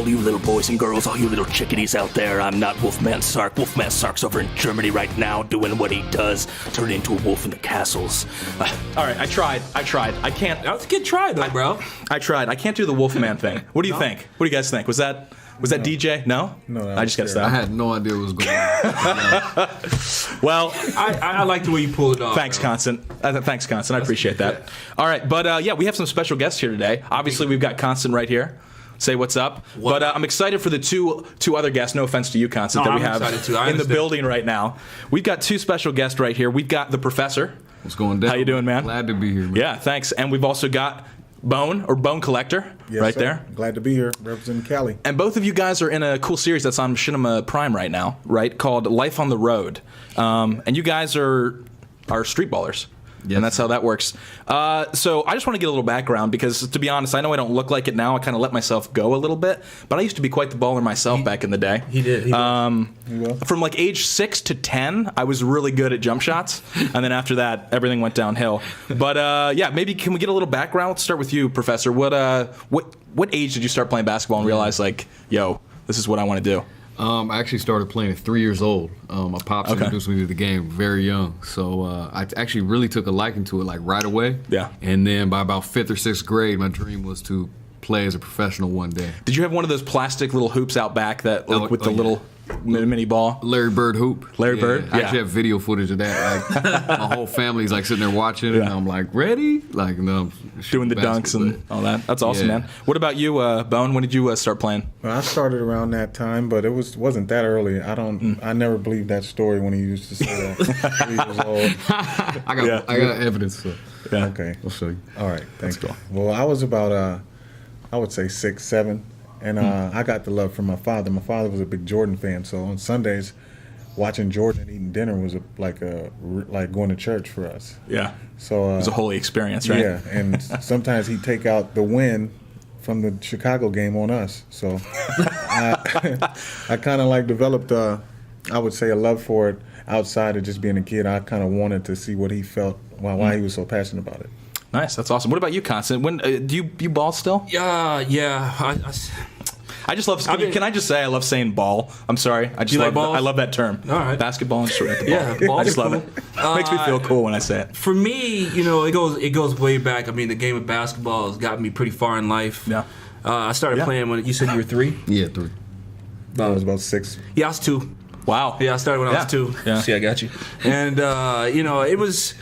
all you little boys and girls, all you little chickadees out there. I'm not Wolfman Sark. Wolfman Sark's over in Germany right now doing what he does, turning into a wolf in the castles. All right, I tried. I can't. That was a good try, though, bro. I tried. I can't do the Wolfman thing. What do you think? What do you guys think? Was that DJ? No? No. I just got I that. had no idea what was going on. Well, I like the way you pulled it off. thanks, Constant. Thanks, Constant. I appreciate that. All right, but yeah, we have some special guests here today. Obviously, we've got Constant right here. Say what's up. But I'm excited for the two other guests. No offense to you, Constant, that we have in the building right now. We've got two special guests right here. We've got the Professor. What's going down? How you doing, man? Glad to be here, man. Yeah, thanks. And we've also got Bourne Collector right sir. there. Glad to be here, representing Cali. And both of you guys are in a cool series that's on Machinima Prime right now, right? Called Life on the Road. And you guys are street ballers. Yes. And that's how that works. So I just want to get a little background because, to be honest, I know I don't look like it now. I kind of let myself go a little bit. But I used to be quite the baller myself back in the day. He did. From like age 6 to 10, I was really good at jump shots. And then after that, everything went downhill. But yeah, maybe can we get a little background? Let's start with you, Professor. What age did you start playing basketball and realize, like, yo, this is what I want to do? I actually started playing at 3 years old. My pops introduced me to the game very young. So I actually really took a liking to it like right away. Yeah. And then by about 5th or 6th grade, my dream was to play as a professional one day. Did you have one of those plastic little hoops out back that with the little mini ball? Larry Bird hoop. Larry Bird? I actually have video footage of that. Like, my whole family's like sitting there watching it, and I'm like, ready? Like, no, doing the dunks and all that. That's awesome, man. What about you, Bone? When did you start playing? Well, I started around that time, but it wasn't that early. I never believed that story when he used to say that. 3 years old. I got evidence. So. Yeah. Okay. I'll show you. All right. Thanks. Cool. Well, I was about, I would say 6, 7. And I got the love from my father. My father was a big Jordan fan, so on Sundays, watching Jordan eating dinner was like going to church for us. Yeah. So it was a holy experience, right? Yeah, and sometimes he'd take out the win from the Chicago game on us. So I kind of like developed, I would say, a love for it outside of just being a kid. I kind of wanted to see what he felt, why he was so passionate about it. Nice, that's awesome. What about you, Constant? When do you ball still? Yeah. I just love. Can I just say I love saying ball? I'm sorry. I just love. I love that term. All right. Basketball and shooting at the ball. Yeah, ball I just is love cool. it. Makes me feel cool when I say it. For me, it goes way back. I mean, the game of basketball has gotten me pretty far in life. Yeah. I started playing when you said you were 3. Yeah, 3. I was about 6. Yeah, I was 2. Wow. Yeah, I started when I was 2. Yeah. See, I got you. And it was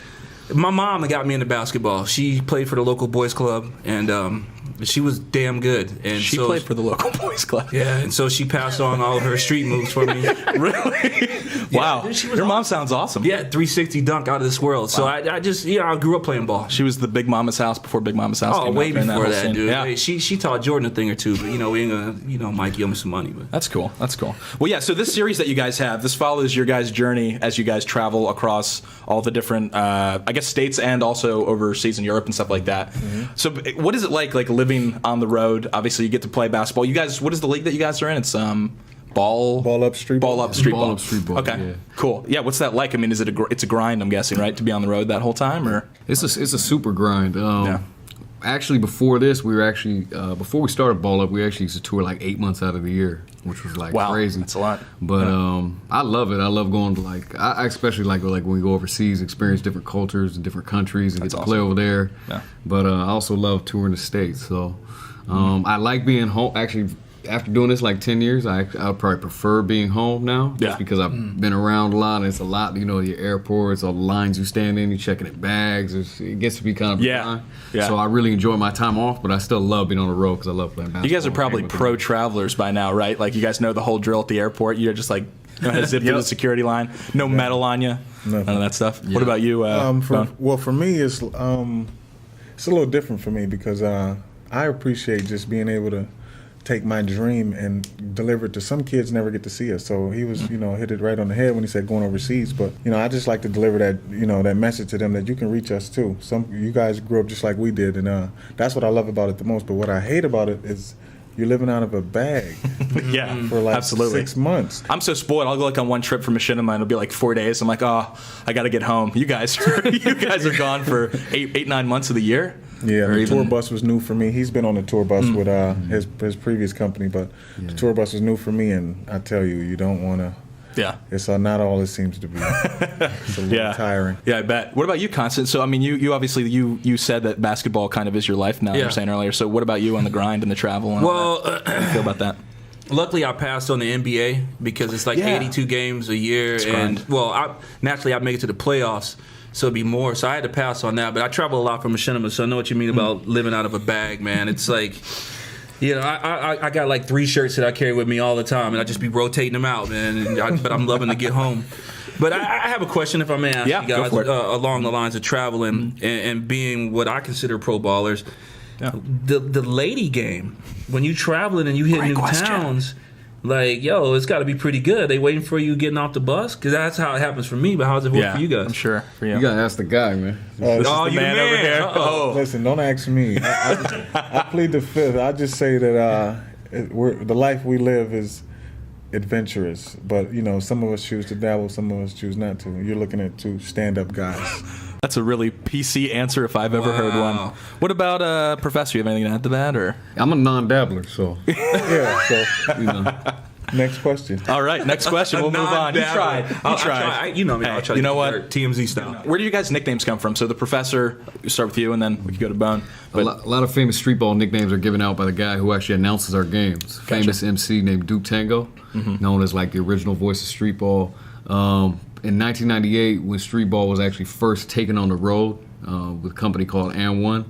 my mom that got me into basketball. She played for the local boys club, and she was damn good. And she so, played for the local boys club. Yeah, and so she passed on all of her street moves for me. Really? Wow. Dude, she was Your mom sounds awesome. Yeah, 360 dunk out of this world. Wow. So I just, I grew up playing ball. She was the Big Mama's house before Big Mama's house came way out before that, scene. dude. Yeah. She taught Jordan a thing or two, but, we ain't gonna, Mike, you owe me some money. But. That's cool. Well, yeah, so this series that you guys have, this follows your guys' journey as you guys travel across all the different, I guess, states and also overseas in Europe and stuff like that. Mm-hmm. So what is it like living on the road? Obviously, you get to play basketball. You guys, what is the league that you guys are in? It's Ball up street ball. Ball up street ball. Okay, yeah. Cool. Yeah, what's that like? I mean, is it it's a grind? I'm guessing, right, to be on the road that whole time, or it's a super grind. Actually, before this, we were before we started Ball Up, we actually used to tour like 8 months out of the year, which was crazy. That's a lot. But I love it. I love going to I especially like when we go overseas, experience different cultures and different countries, and get to play over there. Yeah. But I also love touring the States. So I like being home. Actually, after doing this 10 years, I would probably prefer being home now, just because I've been around a lot, and it's a lot, your airports, all the lines you stand in, you're checking at bags, it gets to be kind of yeah. So I really enjoy my time off, but I still love being on the road because I love playing basketball. You guys are probably pro travelers by now, right? Like, you guys know the whole drill at the airport. You're just like, zip through the security line, no metal on you, none of that stuff. Yeah. What about you, for me, it's a little different for me because I appreciate just being able to take my dream and deliver it to some kids never get to see us. So he was, hit it right on the head when he said going overseas. But, I just like to deliver that, that message to them that you can reach us too. You guys grew up just like we did, and that's what I love about it the most. But what I hate about it is you're living out of a bag for absolutely. 6 months. I'm so spoiled. I'll go on one trip from Machinima and it'll be 4 days. I'm like, oh, I got to get home. You guys are gone for 8, 9 months of the year. Yeah, Or the even- tour bus was new for me. He's been on the tour bus with his previous company, but the tour bus was new for me, and I tell you, you don't want to. Yeah. It's not all it seems to be. It's a little tiring. Yeah, I bet. What about you, Constant? So, I mean, you obviously you said that basketball kind of is your life now. You were saying earlier. So, what about you on the grind and the travel? And all that? How do you feel about that? Luckily, I passed on the NBA because it's like 82 games a year, and naturally I make it to the playoffs, so it'd be more. So I had to pass on that. But I travel a lot from Machinima, so I know what you mean about living out of a bag, man. It's like, you know, I got like 3 shirts that I carry with me all the time, and I just be rotating them out, man. But I'm loving to get home. But I have a question, if I may ask you guys, along the lines of traveling and being what I consider pro ballers. Yeah. The lady game, when you traveling and you hit new towns, like, yo, it's got to be pretty good. They waiting for you getting off the bus? Because that's how it happens for me, but how does it work for you guys? I'm sure for you. You gotta ask the guy, man. Oh, you man over here. Uh-oh. Listen, don't ask me. I plead the fifth. I just say that the life we live is adventurous, but you know, some of us choose to dabble, some of us choose not to. You're looking at 2 stand-up guys. That's a really PC answer if I've ever heard one. What about Professor? You have anything to add to that, or? I'm a non-dabbler, so Yeah. So you know. next question. All right, next question. We'll move on. You tried. I'll try. You know me. I'll try. You know to what? get TMZ style. Where do you guys' nicknames come from? So the Professor, we start with you, and then we can go to Bone. A lot of famous street ball nicknames are given out by the guy who actually announces our games. Gotcha. Famous MC named Duke Tango, known as like the original voice of street ball. In 1998, when street ball was actually first taken on the road with a company called And One,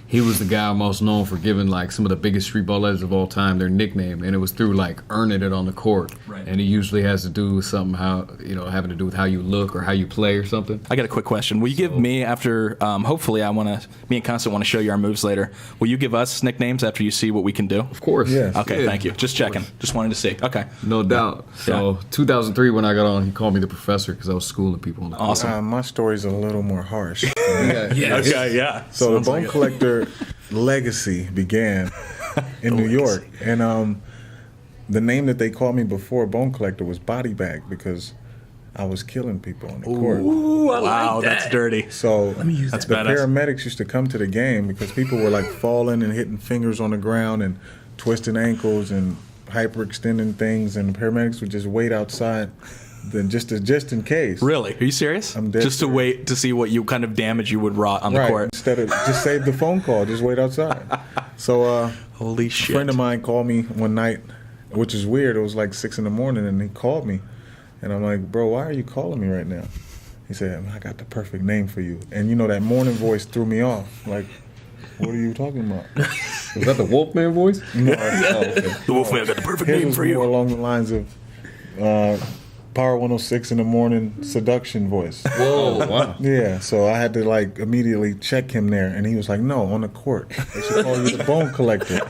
he was the guy most known for giving like some of the biggest street ball legends of all time their nickname, and it was through like earning it on the court. Right. And it usually has to do with something having to do with how you look or how you play or something. I got a quick question. Will you give me after? Hopefully, me and Constant want to show you our moves later. Will you give us nicknames after you see what we can do? Of course. Yes. Okay, Yeah. thank you. Just checking. Just wanted to see. Okay. No doubt. So 2003, when I got on, he called me the Professor because I was schooling people on the court. Awesome. My story's a little more harsh. Yes. Okay. Yeah. So the Bone Collector legacy began in New York, and the name that they called me before Bone Collector was Body Bag because I was killing people on the court. Ooh, I Wow, like that. that's dirty. So That's the badass. paramedics used to come to the game because people were like falling and hitting fingers on the ground and twisting ankles and hyperextending things, and the paramedics would just wait outside, then just in case. Really? Are you serious? I'm dead Just to wait to see what you kind of damage you would wrought on the Right. court. Instead of just save the phone call, just wait outside. So Holy a shit. friend of mine called me one night, which is weird. It was like 6 a.m, and he called me, and I'm like, "Bro, why are you calling me right now?" He said, "I got the perfect name for you." And you know that morning voice threw me off. Like, what are you talking about? Was that the Wolfman voice? No, The Wolfman got the perfect his name was for you. more along the lines of Power 106 in the morning seduction voice. Whoa, wow. Yeah, so I had to like immediately check him there, and he was like, "No, on the court. They should call you the Bone Collector."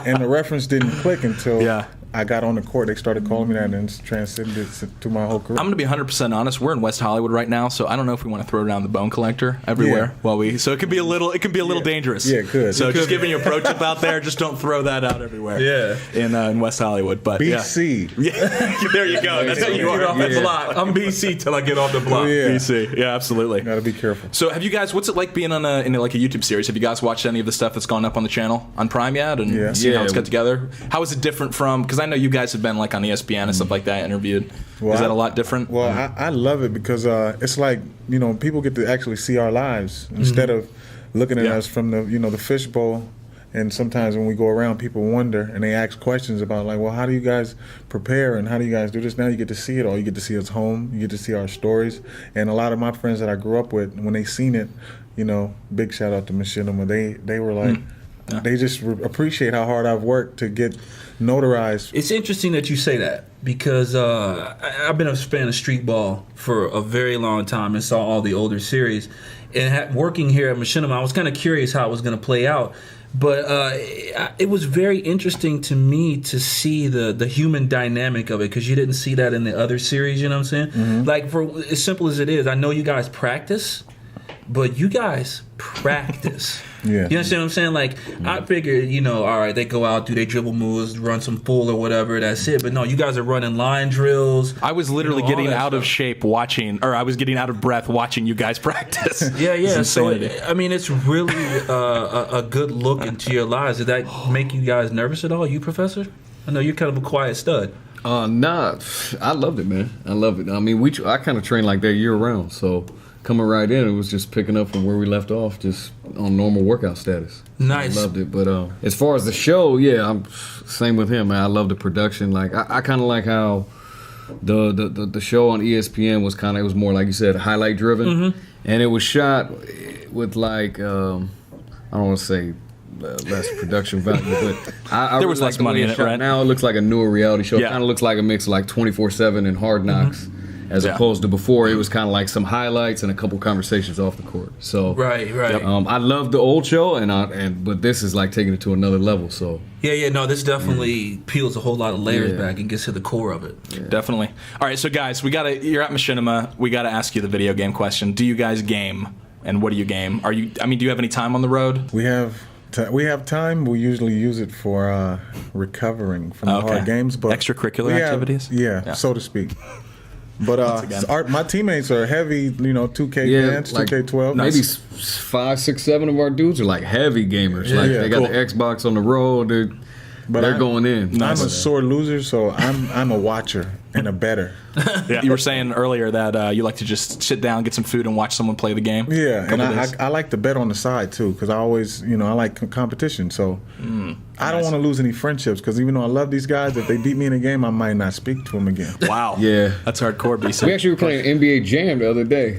And the reference didn't click until I got on the court. They started calling me that, and it's transcended to my whole career. I'm going to be 100% honest. We're in West Hollywood right now, so I don't know if we want to throw down the Bone Collector everywhere. So it could be a little dangerous. Yeah, it could. So It just could. giving you a pro tip out there, just don't throw that out everywhere. Yeah. In West Hollywood, but BC. Yeah, there you go. That's how you Get are. off the block. I'm BC till I get off the block. Oh, yeah. BC. Yeah, absolutely. Gotta be careful. So have you guys? What's it like being on in like a YouTube series? Have you guys watched any of the stuff that's gone up on the channel on Prime yet? And Yeah. seen how Yeah. it's cut together? How is it different from? Because I know you guys have been like on ESPN and stuff like that, interviewed. Well, is that a lot different? Well, I love it because it's like, you know, people get to actually see our lives instead of looking at us from the fishbowl. And sometimes when we go around, people wonder and they ask questions about like, well, how do you guys prepare and how do you guys do this? Now you get to see it all. You get to see us home. You get to see our stories. And a lot of my friends that I grew up with, when they seen it, you know, big shout out to Machinima. They were like, they just appreciate how hard I've worked to get notarized. It's interesting that you say that because I've been a fan of street ball for a very long time and saw all the older series. And working here at Machinima, I was kind of curious how it was going to play out. But it was very interesting to me to see the human dynamic of it because you didn't see that in the other series, you know what I'm saying? Like, for as simple as it is, I know you guys practice, but you guys practice. Yeah. You understand what I'm saying? Like, I figured, you know, all right, they go out, do their dribble moves, run some full or whatever, that's it. But no, you guys are running line drills. I was literally getting out of shape watching, or I was getting out of breath watching you guys practice. Yeah. So, I mean, it's really a good look into your lives. Did that make you guys nervous at all, you, Professor? I know you're kind of a quiet stud. Nah, I loved it, man. I love it. I mean, I kind of trained like that year round, so coming right in, it was just picking up from where we left off, just on normal workout status. Nice. I loved it. But as far as the show, yeah, I'm same with him, man. I love the production. Like I kind of like how the show on ESPN was it was more like you said, highlight driven, and it was shot with like I don't want to say less production value, but I there was really less money in it, right? Now it looks like a newer reality show. Yeah. It kind of looks like a mix of like 24/7 and Hard Knocks. As opposed to before, it was kind of like some highlights and a couple conversations off the court. So right. I love the old show, but this is like taking it to another level. So No, this definitely peels a whole lot of layers back and gets to the core of it. Yeah. Definitely. All right, so guys, you're at Machinima. We got to ask you the video game question. Do you guys game, and what do you game? Do you have any time on the road? We have time. We usually use it for recovering from the hard games, but extracurricular activities. Yeah, so to speak. But my teammates are heavy, 2K fans, like 2K12. Maybe 5, 6, 7 of our dudes are like heavy gamers. They got the Xbox on the road. They're going in. I'm a sore loser, so I'm a watcher and a bettor. You were saying earlier that you like to just sit down, get some food, and watch someone play the game. Yeah, and I like to bet on the side too, because I always, I like competition. So I don't want to lose any friendships, because even though I love these guys, if they beat me in a game, I might not speak to them again. Wow. Yeah, that's hardcore, BC. We actually were playing NBA Jam the other day.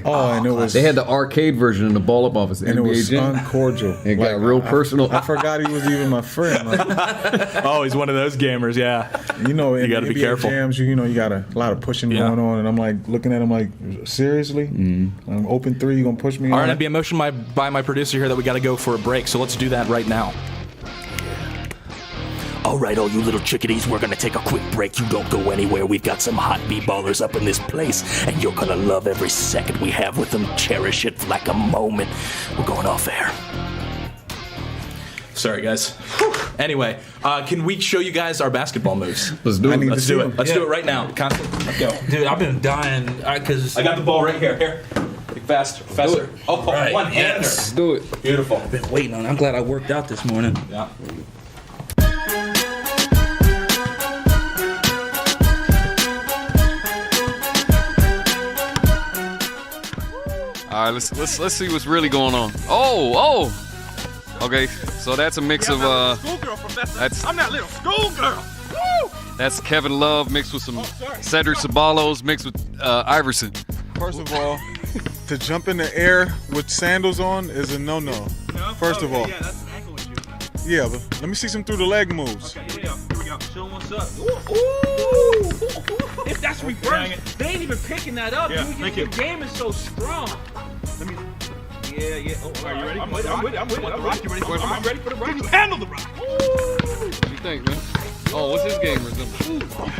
They had the arcade version in the ball-up office. And NBA it was Jam. uncordial. It got real personal. I forgot he was even my friend. He's one of those gamers. Yeah. You got to be careful. Jams, you got a lot of pushing going on, and I'm like looking at him like, seriously? I'm open three, you gonna push me? All right, I'd be emotioned by my producer here that we got to go for a break, so let's do that right now. All right, all you little chickadees, we're gonna take a quick break. You don't go anywhere. We've got some hot b-ballers up in this place, and you're gonna love every second we have with them. Cherish it like a moment. We're going off air. Sorry, guys. Anyway, can we show you guys our basketball moves? Let's do it. Let's do it. Let's do it right now. Constantly. Let's go. Dude, I've been dying because I got the ball right here. Here. Faster, Professor. Right. One-hander. Yes. Do it. Beautiful. I've been waiting on it. I'm glad I worked out this morning. Yeah. All right, let's see what's really going on. Oh. Okay, so that's a mix of schoolgirl, Professor. I'm that little schoolgirl. Woo! That's Kevin Love mixed with some Cedric Ceballos mixed with Iverson. First of all, to jump in the air with sandals on is a no-no. First of all. Yeah, that's an ankle issue. Yeah, but let me see some through the leg moves. Okay, here we go. Show them what's up. Ooh! If that's reverse, they ain't even picking that up. Yeah, Your game is so strong. Let me. Yeah. Oh, are you ready? I'm with it. I'm ready for the rock. Can you handle the rock? What do you think, man? Oh, what's his game resemble?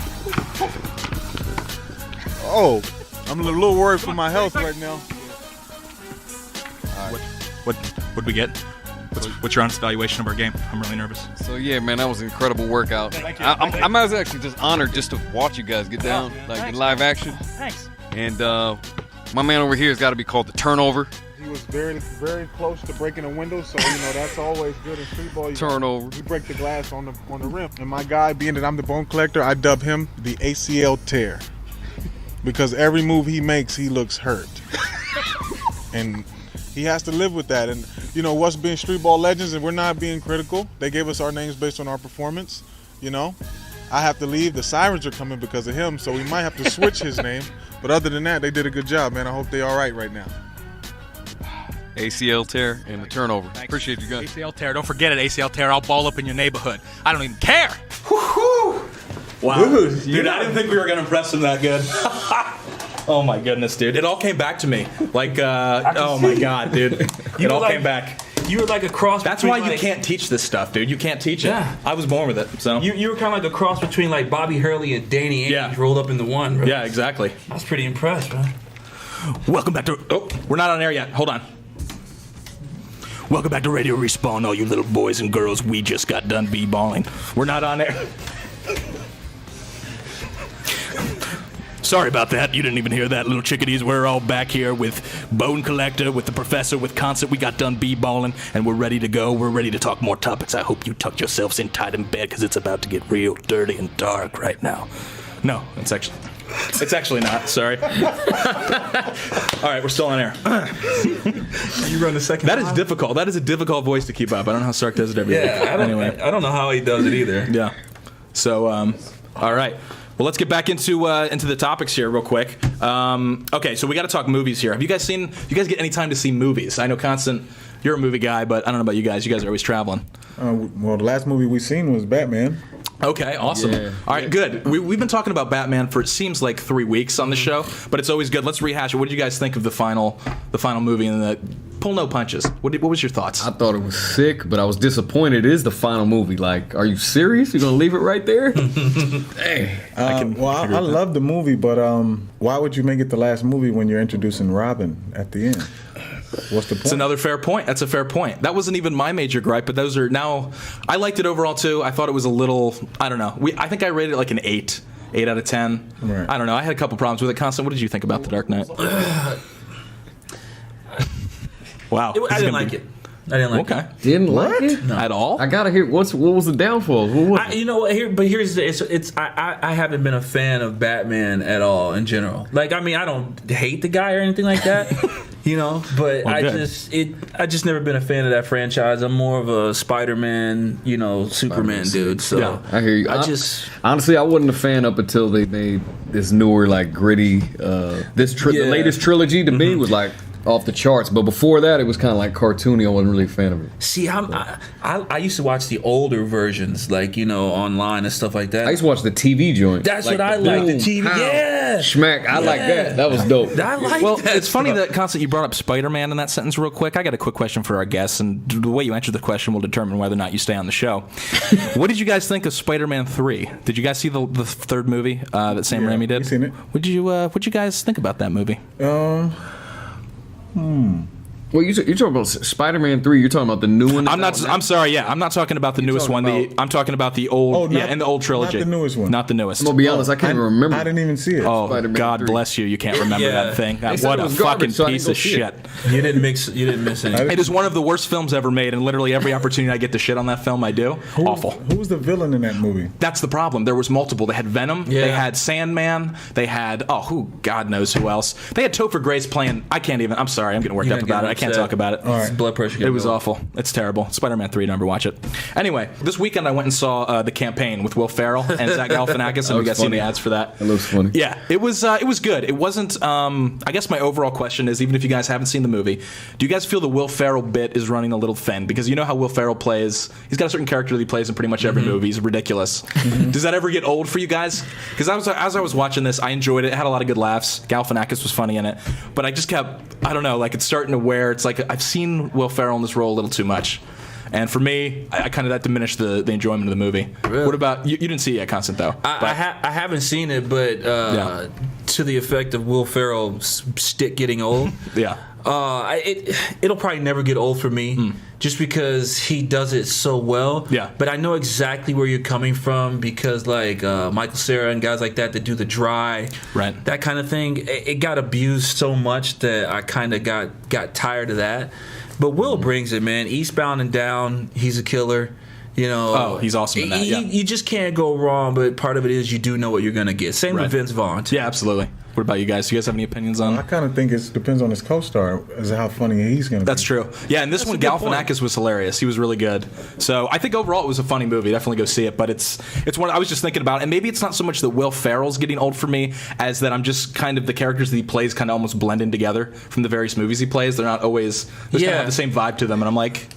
Oh, I'm a little worried for my health right now. What'd we get? What's your honest evaluation of our game? I'm really nervous. So yeah, man, that was an incredible workout. Thank you. I'm actually just honored just to watch you guys get down in live action. Thanks. And my man over here has got to be called the turnover. He was very, very close to breaking a window, so that's always good in street ball. Turnover. You break the glass on the rim. And my guy, being that I'm the bone collector, I dub him the ACL tear, because every move he makes, he looks hurt, and he has to live with that. And what's being street ball legends, and we're not being critical. They gave us our names based on our performance. I have to leave. The Sirens are coming because of him, so we might have to switch his name. But other than that, they did a good job, man. I hope they're all right now. ACL tear and the turnover. Thanks. Appreciate you guys. ACL tear. Don't forget it. ACL tear. I'll ball up in your neighborhood. I don't even care. Wow. Dude, I didn't think we were going to impress him that good. Oh, my goodness, dude. It all came back to me. Like, oh, my God, dude. It all came back. You were like a cross. That's why you can't teach this stuff, dude. You can't teach it. Yeah. I was born with it, so. You were kind of like a cross between like Bobby Hurley and Danny Ainge rolled up into one. Right? Yeah, exactly. I was pretty impressed, man. Welcome back to. Oh, we're not on air yet. Hold on. Welcome back to Radio Respawn, all you little boys and girls. We just got done b-balling. We're not on air. Sorry about that. You didn't even hear that, little chickadees. We're all back here with Bone Collector, with the Professor, with Concert. We got done b-balling, and we're ready to go. We're ready to talk more topics. I hope you tucked yourselves in tight in bed, because it's about to get real dirty and dark right now. No, it's actually not. Sorry. All right, we're still on air. You run the second. That is difficult. That is a difficult voice to keep up. I don't know how Sark does it every week. Yeah, I don't know how he does it either. Yeah. So, all right. Well, let's get back into the topics here real quick. Okay, so we got to talk movies here. Have you guys get any time to see movies? I know, Constant, you're a movie guy, but I don't know about you guys. You guys are always traveling. Well, the last movie we seen was Batman. Okay, awesome. Yeah. All right, good. We've been talking about Batman for, it seems like, 3 weeks on the show, but it's always good. Let's rehash it. What did you guys think of the final movie and the pull no punches? What was your thoughts? I thought it was sick, but I was disappointed. It is the final movie. Like, are you serious? You're gonna leave it right there? Dang. I love the movie, but why would you make it the last movie when you're introducing Robin at the end? What's the point? It's another fair point. That's a fair point. That wasn't even my major gripe, but those are now. I liked it overall too. I thought it was a little. I don't know. I think I rated it like an 8 out of 10. Right. I don't know. I had a couple problems with it. Constant, what did you think about The Dark Knight? Wow. I didn't like it. Okay. Didn't like it? No. At all? I gotta hear what was the downfall? You know what? Here's I haven't been a fan of Batman at all in general. Like, I mean, I don't hate the guy or anything like that. You know, but I just never been a fan of that franchise. I'm more of a Spider-Man, Superman dude. So yeah, I hear you. Honestly, I wasn't a fan up until they made this newer, like, gritty. The latest trilogy to me was like off the charts, but before that it was kind of like cartoony. I wasn't really a fan of it. See, I used to watch the older versions, like, online and stuff like that. I used to watch the TV joint. That's like what I like. The TV, yeah, schmack. I like that. That was dope. I like well, that. It's funny that Constant, you brought up Spider-Man in that sentence real quick. I got a quick question for our guests, and the way you answer the question will determine whether or not you stay on the show. What did you guys think of Spider-Man 3? Did you guys see the third movie that Sam Raimi did? I've seen it. What'd you guys think about that movie? Well, you're talking about Spider-Man 3. You're talking about the new one. I'm sorry. Yeah, I'm not talking about the newest one. I'm talking about the old. In the old trilogy. Not the newest one. Not the newest. I'm gonna be honest. I can't even remember. I didn't even see it. Oh, Spider-Man God 3. bless you. You can't remember that thing. What a fucking piece of shit. You didn't miss anything. It is one of the worst films ever made, and literally every opportunity I get to shit on that film, I do. Awful. Who was the villain in that movie? That's the problem. There was multiple. They had Venom. Yeah. They had Sandman. They had who God knows who else. They had Topher Grace playing. I can't even. I'm sorry. I'm getting worked up about it. I can't talk about it. Blood pressure. It was awful. It's terrible. Spider-Man 3, never watch it. Anyway, this weekend I went and saw The Campaign with Will Ferrell and Zach Galifianakis, and we got seen the ads for that. It looks funny. Yeah, it was good. It wasn't. I guess my overall question is, even if you guys haven't seen the movie, do you guys feel the Will Ferrell bit is running a little thin? Because you know how Will Ferrell plays. He's got a certain character that he plays in pretty much every movie. He's ridiculous. Does that ever get old for you guys? Because as I was watching this, I enjoyed it. It had a lot of good laughs. Galifianakis was funny in it, but I just kept. I don't know. Like, it's starting to wear. It's like I've seen Will Ferrell in this role a little too much. And for me, I kind of that diminished the enjoyment of the movie. Really? What about you? You didn't see it yet, Constant, though. I haven't seen it, but to the effect of Will Ferrell's stick getting old. Yeah. It'll probably never get old for me, just because he does it so well. Yeah. But I know exactly where you're coming from, because like Michael Cera and guys like that do the dry, right, that kind of thing. It got abused so much that I kind of got tired of that. But Will brings it, man. Eastbound and Down, he's a killer. He's awesome in that. Yeah. You just can't go wrong, but part of it is you do know what you're going to get. Same with Vince Vaughn, too. Yeah, absolutely. What about you guys? Do you guys have any opinions on? I kind of think it depends on his co-star as to how funny he's going to be. That's true. Yeah, and this one, Galifianakis was hilarious. He was really good. So I think overall it was a funny movie. Definitely go see it. But it's one I was just thinking about, and maybe it's not so much that Will Ferrell's getting old for me as that I'm just kind of the characters that he plays kind of almost blend in together from the various movies he plays. They're not always kind of have the same vibe to them, and I'm like,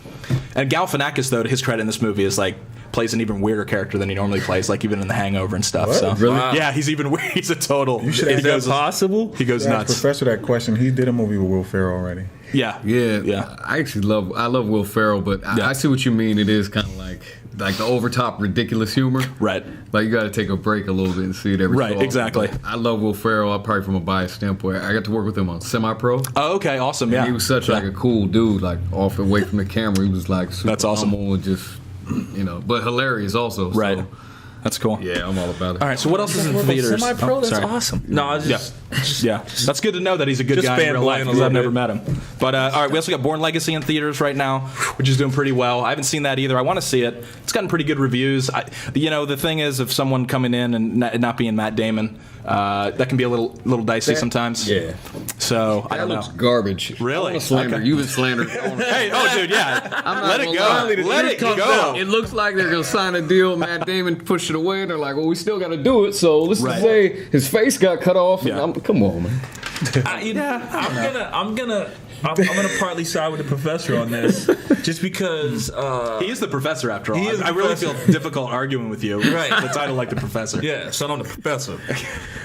and Galifianakis, though, to his credit in this movie, is like plays an even weirder character than he normally plays, like even in The Hangover and stuff. What? So Really? Wow. Yeah, he's even weird. He's a total. Is that possible? He goes nuts. Professor, that question. He did a movie with Will Ferrell already. Yeah. I actually love Will Ferrell, but I see what you mean. It is kind of like like the overtop ridiculous humor. Right. Like you got to take a break a little bit and see it every Right, so often. exactly. I love Will Ferrell. Probably from a biased standpoint. I got to work with him on Semi-Pro. Oh, okay, awesome. Yeah, He was such like a cool dude. Like off away from the camera, he was like super That's awesome. humble and just but hilarious also. right. So, That's cool. yeah, I'm all about it. All right, so what else is in Work with theaters? Semi-Pro, that's sorry. awesome. No, I just Yeah, that's good to know that he's a good Just guy in real life fanboying a because I've little never bit. met him. But all right, we also got Bourne Legacy in theaters right now, which is doing pretty well. I haven't seen that either. I want to see it. It's gotten pretty good reviews. The thing is, if someone coming in and not being Matt Damon, that can be a little dicey sometimes. Yeah. So I That don't looks know. garbage. Really? I wanna slander. Okay. You've been slandered. Hey, oh dude, yeah. I'm not Let it gonna go. lie. Let it go. It looks like they're gonna sign a deal. Matt Damon pushed it away, and they're like, "Well, we still got to do it." So let's Right. just say his face got cut off. And Yeah. come on, man. I'm gonna partly side with the professor on this, just because. He is the professor after all. He is the I really professor. feel difficult arguing with you. Right. The title like the professor. Yeah, son, I'm the professor.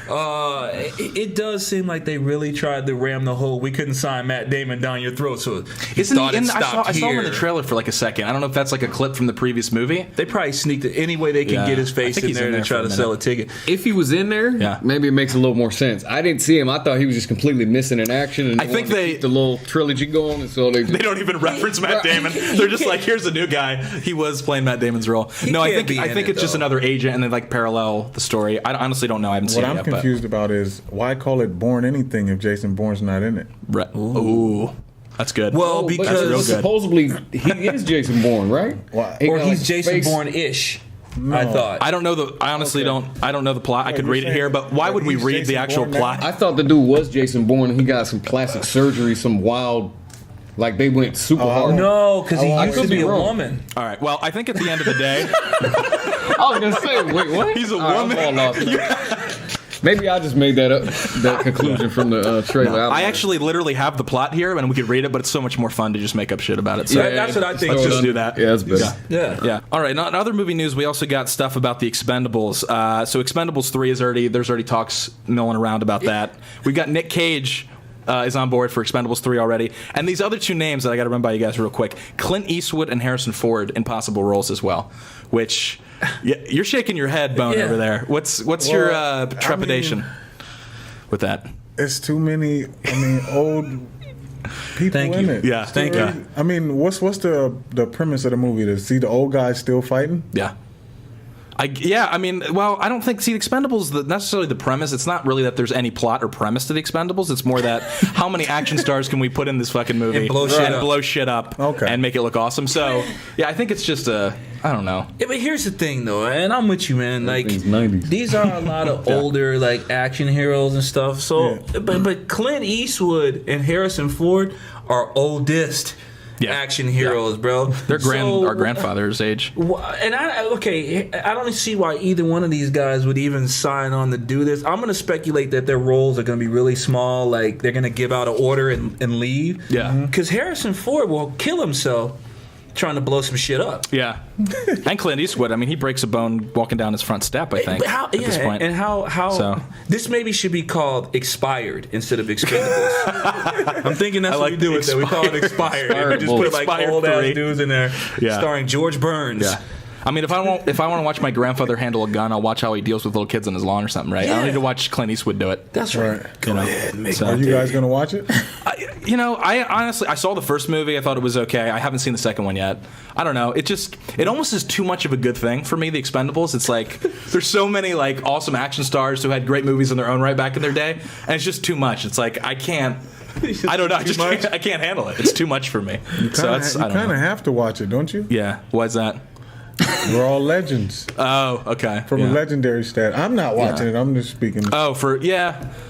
It does seem like they really tried to ram the whole. We couldn't sign Matt Damon down your throat, so Isn't he thought in? it stopped I saw him in the here. trailer for like a second. I don't know if that's like a clip from the previous movie. They probably sneaked it any way they can Yeah. get his I face think in he's there in to there try for a to sell minute. a ticket. If he was in there, Yeah. maybe it makes a little more sense. I didn't see him. I thought he was just completely missing in action. And I think wanted to they- keep the little trilogy going, and so they They don't even reference Matt Damon. They're just like, here's a new guy. He was playing Matt Damon's role. No, I can't be think in it, it's just though. another agent, and they like parallel the story. I honestly don't know. I haven't seen What it I'm yet. confused about is why call it Bourne anything if Jason Bourne's not in it? But, Ooh, that's good. Well, but because real good. supposedly he is Jason Bourne, right? Why? He or got, he's like, Jason face- Bourne-ish. I thought. I don't know the. I honestly don't. I don't know the plot. I could you're read it saying here, but why that would we he's read the Jason actual Bourne now? plot? I thought the dude was Jason Bourne. He got some plastic surgery, some wild, like they went super hard. No, because he I used to could be be a wrong. woman. All right. Well, I think at the end of the day, I was gonna say, wait, what? He's a All right, I'm woman. all off. Maybe I just made that up, that conclusion from the trailer. I actually literally have the plot here, and we could read it, but it's so much more fun to just make up shit about it. So Yeah, that's what I think. let's just too. do that. Yeah, that's better. Yeah. Yeah. All right. In other movie news, we also got stuff about the Expendables. So Expendables 3 is there's already talks milling around about that. We've got Nick Cage is on board for Expendables 3 already, and these other two names that I got to run by you guys real quick: Clint Eastwood and Harrison Ford in possible roles as well. Which, yeah, you're shaking your head, Bone, Yeah. over there. What's your trepidation with that? It's too many. Old people Thank in you. it. Yeah, It's thank too you. early. I mean, what's the premise of the movie? To see the old guys still fighting? Yeah. I don't think the Expendables necessarily the premise. It's not really that there's any plot or premise to the Expendables. It's more that how many action stars can we put in this fucking movie And blow shit up. Okay. and make it look awesome. So yeah, I think it's just I don't know. Yeah, but here's the thing, though, and I'm with you, man. Like, Everything's 90s. these are a lot of older, like, action heroes and stuff. So, but Clint Eastwood and Harrison Ford are oldest action heroes, bro. They're our grandfather's age. And I don't see why either one of these guys would even sign on to do this. I'm going to speculate that their roles are going to be really small, like they're going to give out an order and leave. Yeah. Because Harrison Ford will kill himself trying to blow some shit up. Yeah, and Clint Eastwood. I mean, he breaks a bone walking down his front step. I think But how, at this point. and how So. this maybe should be called Expired instead of Expendables. I'm thinking that's I what like we do the with that. We call it Expired. We just put like Expired old 3. ass dudes in there, Yeah. starring George Burns. Yeah. I mean, if I want to watch my grandfather handle a gun, I'll watch how he deals with little kids on his lawn or something, right? I Yeah. don't need to watch Clint Eastwood do it. That's right. Right. Go ahead, make So- my Are you day. guys gonna watch it? I honestly saw the first movie. I thought it was okay. I haven't seen the second one yet. I don't know. It almost is too much of a good thing for me. The Expendables. It's like there's so many like awesome action stars who had great movies in their own right back in their day, and it's just too much. It's like I can't. I don't know. I can't handle it. It's too much for me. So it's You I don't kind of know. have to watch it, don't you? Yeah. Why's that? We're all legends Oh, okay. from Yeah. a legendary stat. I'm not watching Yeah. it. I'm just speaking. Oh,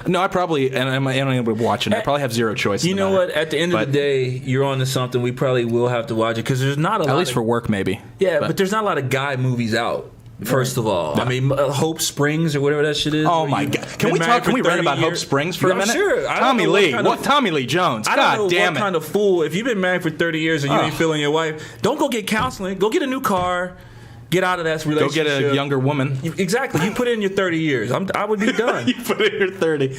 No, I probably and I'm not watching it. I probably have zero choice. You in the know matter. what? At the end of But- the day, you're on to something. We probably will have to watch it because there's not a lot. At least of, for work, maybe. yeah, but there's not a lot of guy movies out. First of all, I mean, Hope Springs or whatever that shit is. Oh where my you God! Can been we married talk? Can for we rant 30 about Hope years? Springs for a I'm minute? Sure. I don't Tommy know Lee. kind of- Tommy Lee Jones. I don't God know damn what it! kind of fool. If you've been married for 30 years and you ain't feeling your wife, don't go get counseling. Go get a new car. Get out of that Go relationship. get a younger woman. Exactly. You put in your 30 years. I would be done. You put in your 30.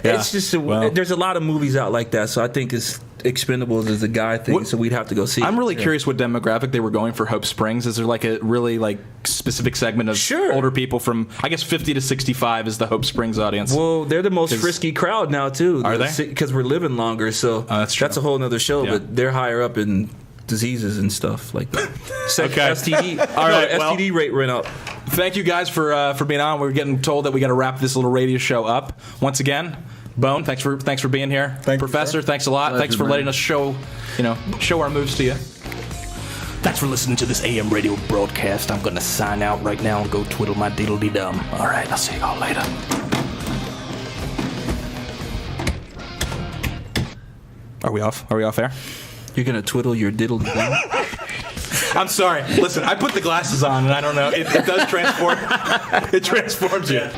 Yeah. It's just Well. there's a lot of movies out like that, so I think it's Expendables is a guy thing, so we'd have to go see. I'm really curious what demographic they were going for Hope Springs. Is there like a really like specific segment of older people from, I guess, 50 to 65 is the Hope Springs audience? Well, they're the most frisky crowd now too. Are they? Because we're living longer, so that's a whole nother show. Yeah. But they're higher up in diseases and stuff like that. STD. All right, STD rate went up. Thank you guys for being on. We're getting told that we got to wrap this little radio show up once again. Bone, thanks for being here. Professor, thanks a lot. Thanks for letting us show our moves to you. Thanks for listening to this AM radio broadcast. I'm gonna sign out right now and go twiddle my diddle-dee-dum. All right, I'll see y'all later. Are we off? Are we off air? You're gonna twiddle your diddle-dee-dum? I'm sorry. Listen, I put the glasses on and I don't know. It does transform. It transforms you.